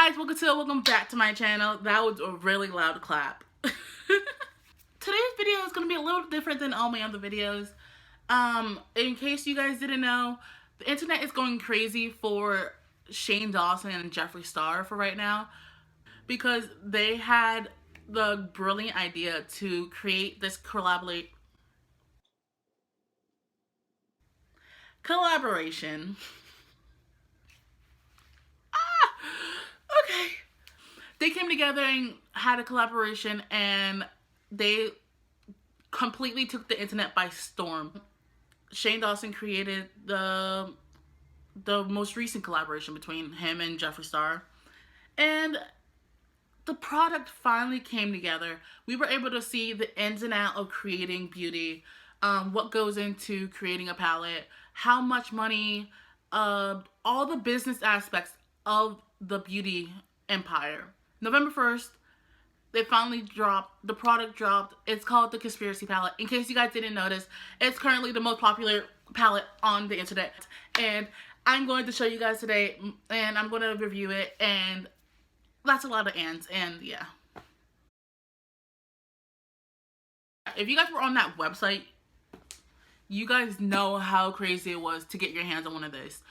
guys, welcome back to my channel. That was a really loud clap. Today's video is going to be a little different than all my other videos. In case you guys didn't know, the internet is going crazy for Shane Dawson and Jeffree Star for right now, because they had the brilliant idea to create this collaboration. Okay. They came together and had a collaboration, and they completely took the internet by storm. Shane Dawson created the most recent collaboration between him and Jeffree Star, and the product finally came together. We were able to see the ins and outs of creating beauty, what goes into creating a palette, how much money, all the business aspects of the beauty empire. November 1st, they finally dropped, the product dropped. It's called the Conspiracy Palette. In case you guys didn't notice, it's currently the most popular palette on the internet. And I'm going to show you guys today, and I'm going to review it, and that's a lot of ands, and yeah. If you guys were on that website, you guys know how crazy it was to get your hands on one of these.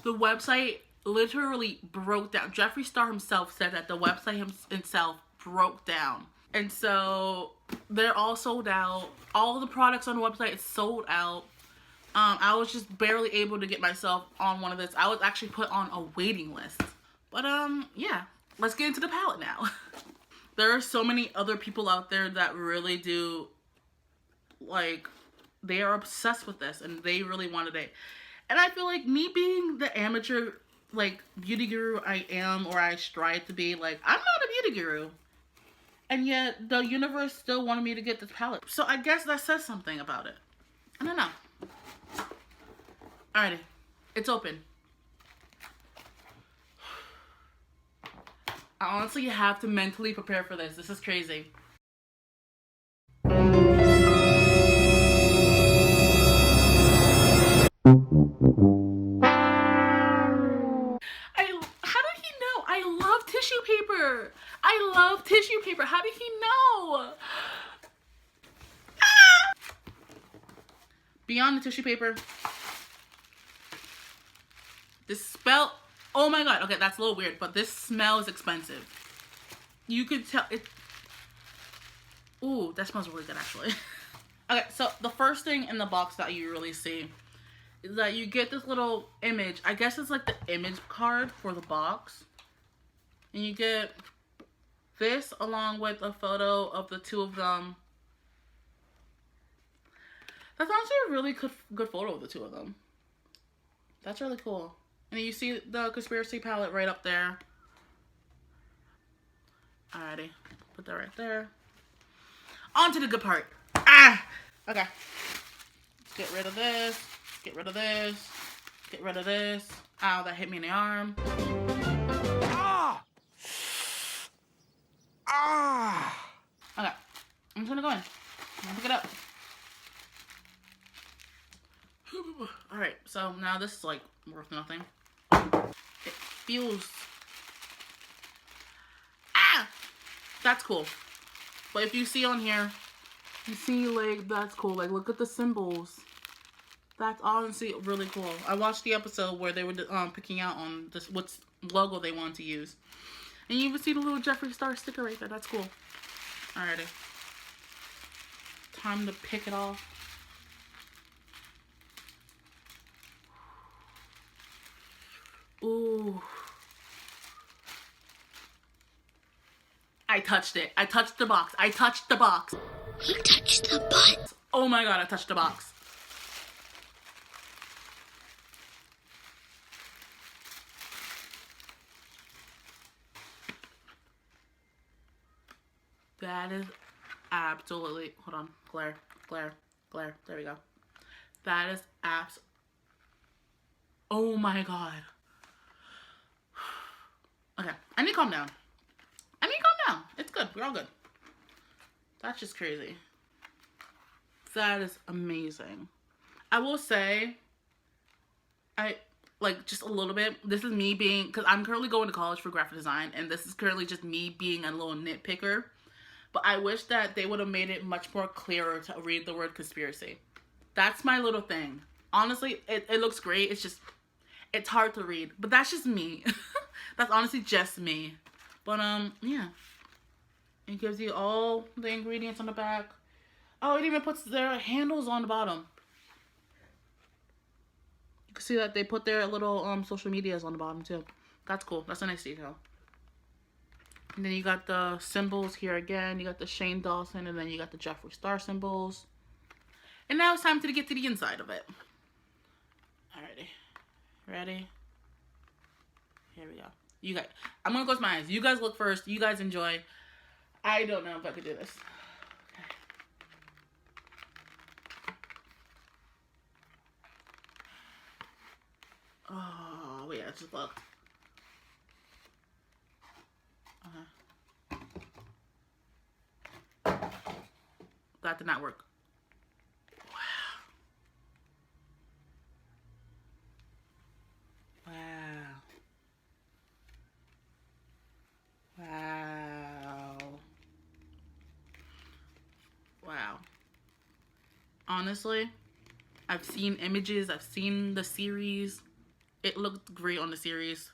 The website literally broke down. Jeffree Star himself said that the website himself broke down. And so they're all sold out. All the products on the website is sold out. I was just barely able to get myself on one of this. I was actually put on a waiting list. But yeah, let's get into the palette now. There are so many other people out there that really do, like, they are obsessed with this and they really wanted it. And I feel like me being the amateur, like, beauty guru I am, or I strive to be, like, I'm not a beauty guru. And yet, the universe still wanted me to get this palette. So I guess that says something about it. I don't know. Alrighty. It's open. I honestly have to mentally prepare for this. This is crazy. I love tissue paper. How did he know? Ah! Beyond the tissue paper, this smell. Oh my god. Okay, that's a little weird, but this smells expensive. You could tell it. Ooh, that smells really good actually. Okay, so the first thing in the box that you really see is that you get this little image. I guess it's like the image card for the box. And you get this along with a photo of the two of them. That's honestly a really good photo of the two of them. That's really cool. And you see the Conspiracy palette right up there. Alrighty. Put that right there. On to the good part. Ah! Okay. Get rid of this. Get rid of this. Get rid of this. Ow, that hit me in the arm. Okay, I'm just gonna go in. I'm gonna pick it up. Alright, so now this is like worth nothing. It feels... Ah! That's cool. But if you see on here, you see like, that's cool. Like, look at the symbols. That's honestly really cool. I watched the episode where they were picking out on this what logo they wanted to use. And you even see the little Jeffree Star sticker right there. That's cool. Alrighty. Time to pick it off. Ooh. I touched it. I touched the box. I touched the box. He touched the butt. Oh my god, I touched the box. That is absolutely, hold on, glare. There we go. That is oh my god. Okay, I need to calm down. It's good, we're all good. That's just crazy. That is amazing. I will say, like just a little bit. This is me being, because I'm currently going to college for graphic design, and this is currently just me being a little nitpicker. But I wish that they would have made it much more clearer to read the word conspiracy. That's my little thing. Honestly, it looks great. It's just, it's hard to read. But that's just me. That's honestly just me. But, yeah. It gives you all the ingredients on the back. Oh, it even puts their handles on the bottom. You can see that they put their little social medias on the bottom too. That's cool. That's a nice detail. And then you got the symbols here again. You got the Shane Dawson, and then you got the Jeffree Star symbols. And now it's time to get to the inside of it. Alrighty. Ready? Here we go. You guys, I'm gonna close my eyes. You guys look first. You guys enjoy. I don't know if I could do this. Okay. Oh, wait, I just looked. That did not work. Wow. Wow. Wow. Wow. Honestly, I've seen images, I've seen the series. It looked great on the series,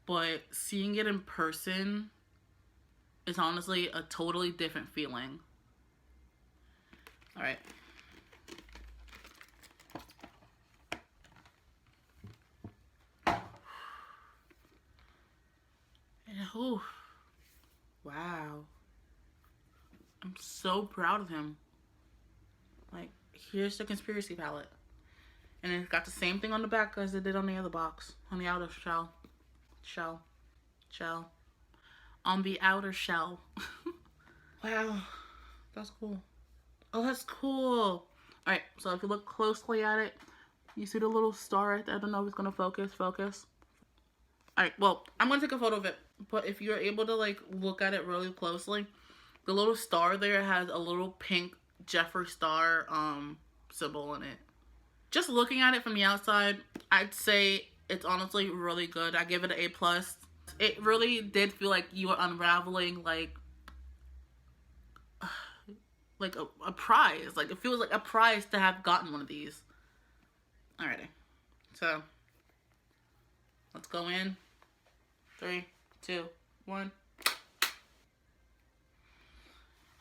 but seeing it in person is honestly a totally different feeling. All right. Oh, wow. I'm so proud of him. Like, here's the conspiracy palette. And it's got the same thing on the back as it did on the other box. On the outer shell. Shell. On the outer shell. Wow. That's cool. Oh, that's cool. Alright, so if you look closely at it, you see the little star right there. I don't know if it's going to focus. Alright, well, I'm going to take a photo of it. But if you're able to, like, look at it really closely, the little star there has a little pink Jeffree Star symbol in it. Just looking at it from the outside, I'd say it's honestly really good. I give it an A+. It really did feel like you were unraveling, like a prize. Like, it feels like a prize to have gotten one of these. Alrighty. So, let's go in. 3, 2, 1.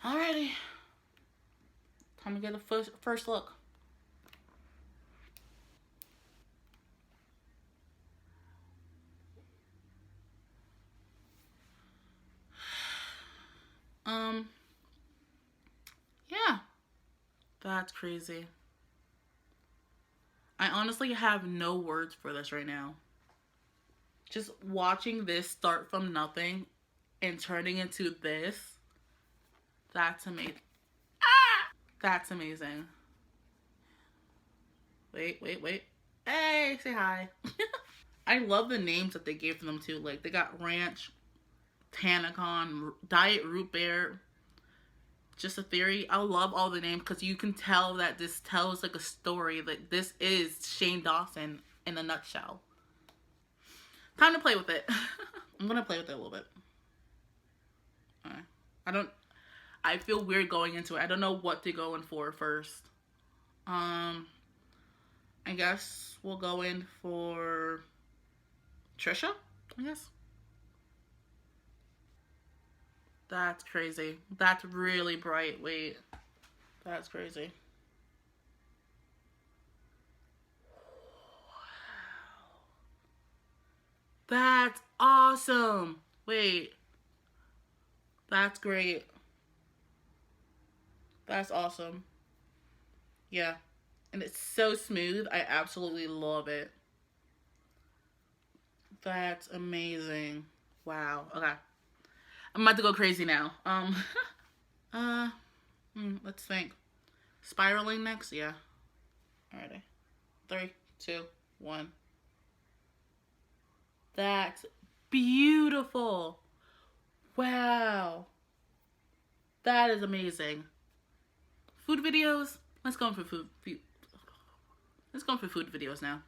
Alrighty. Time to get a first look. Yeah. That's crazy. I honestly have no words for this right now. Just watching this start from nothing and turning into this, that's amazing. Ah! That's amazing. Wait. Hey, say hi. I love the names that they gave them too. Like, they got Ranch, Tanacon, Diet Root Beer, Just a Theory. I love all the names because you can tell that this tells like a story. Like, this is Shane Dawson in a nutshell. Time to play with it. I'm gonna play with it a little bit. I feel weird going into it. I don't know what to go in for first. I guess we'll go in for Trisha, I guess. That's crazy. That's really bright. Wait. That's crazy. That's awesome. Wait. That's great. That's awesome. Yeah. And it's so smooth. I absolutely love it. That's amazing. Wow. Okay. I'm about to go crazy now. Let's think. Spiraling next? Yeah. Alrighty. 3, 2, 1. That's beautiful. Wow. That is amazing. Food videos? Let's go in for food. Let's go in for food videos now.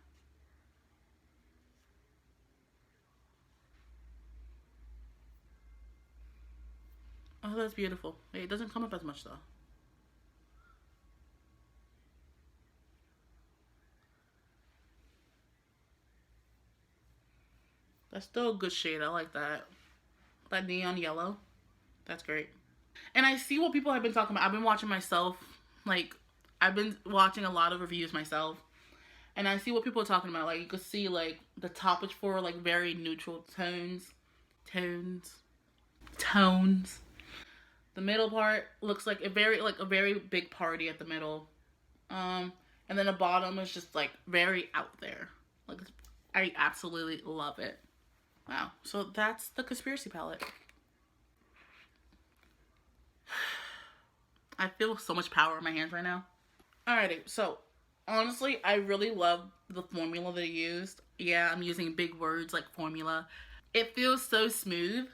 Oh, that's beautiful. It doesn't come up as much though. That's still a good shade. I like that. That neon yellow. That's great. And I see what people have been talking about. I've been watching myself. Like, I've been watching a lot of reviews myself. And I see what people are talking about. Like, you can see, like, the top is for, like, very neutral tones. Tones. Tones. The middle part looks like a very big party at the middle. And then the bottom is just, like, very out there. Like, I absolutely love it. Wow. So that's the conspiracy palette. I feel so much power in my hands right now. Alrighty, so honestly, I really love the formula they used. Yeah, I'm using big words like formula. It feels so smooth,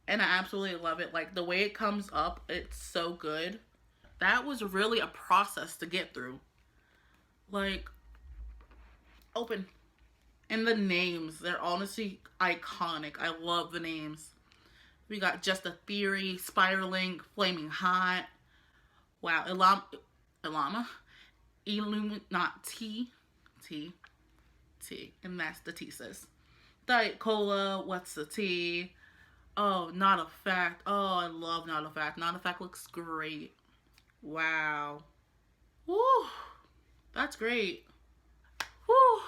and I absolutely love it. Like, the way it comes up, it's so good. That was really a process to get through. Like, open. And the names, they're honestly iconic. I love the names. We got Just a Theory, Spiraling, Flaming Hot. Wow, Ilama, Illuminati, T, and that's the thesis. Diet Cola, what's the T? Oh, Not a Fact. Oh, I love Not a Fact. Not a Fact looks great. Wow. Woo, that's great. Woo,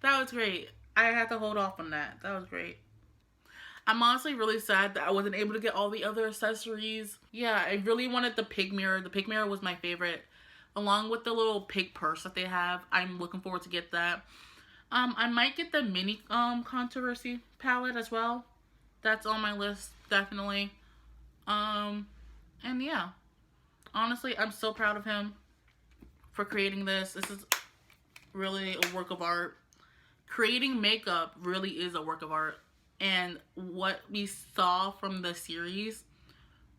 that was great. I had to hold off on that. That was great. I'm honestly really sad that I wasn't able to get all the other accessories. Yeah, I really wanted the pig mirror. The pig mirror was my favorite. Along with the little pig purse that they have. I'm looking forward to get that. I might get the mini controversy palette as well. That's on my list, definitely. And yeah. Honestly, I'm so proud of him for creating this. This is really a work of art. Creating makeup really is a work of art. And what we saw from the series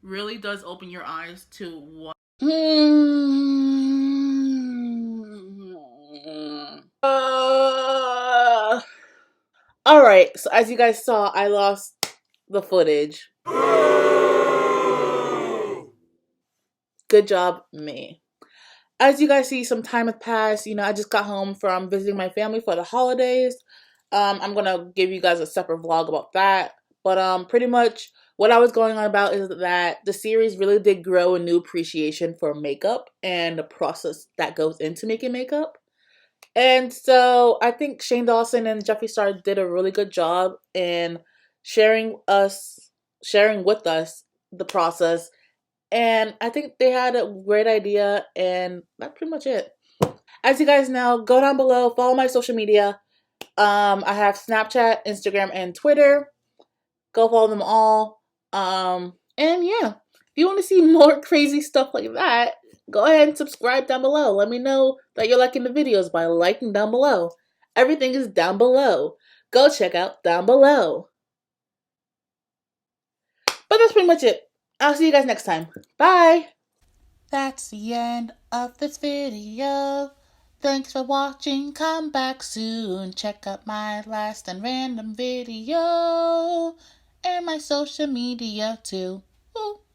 really does open your eyes to what. All right, so as you guys saw, I lost the footage. Good job, me. As you guys see, some time has passed. I just got home from visiting my family for the holidays. I'm gonna give you guys a separate vlog about that. But pretty much what I was going on about is that the series really did grow a new appreciation for makeup and the process that goes into making makeup. And so I think Shane Dawson and Jeffree Star did a really good job in sharing with us the process. And I think they had a great idea, and that's pretty much it. As you guys know, go down below, follow my social media. I have Snapchat, Instagram, and Twitter. Go follow them all. And yeah, if you want to see more crazy stuff like that, go ahead and subscribe down below. Let me know that you're liking the videos by liking down below. Everything is down below. Go check out down below. But that's pretty much it. I'll see you guys next time. Bye! That's the end of this video. Thanks for watching. Come back soon. Check out my last and random video. And my social media too. Woo.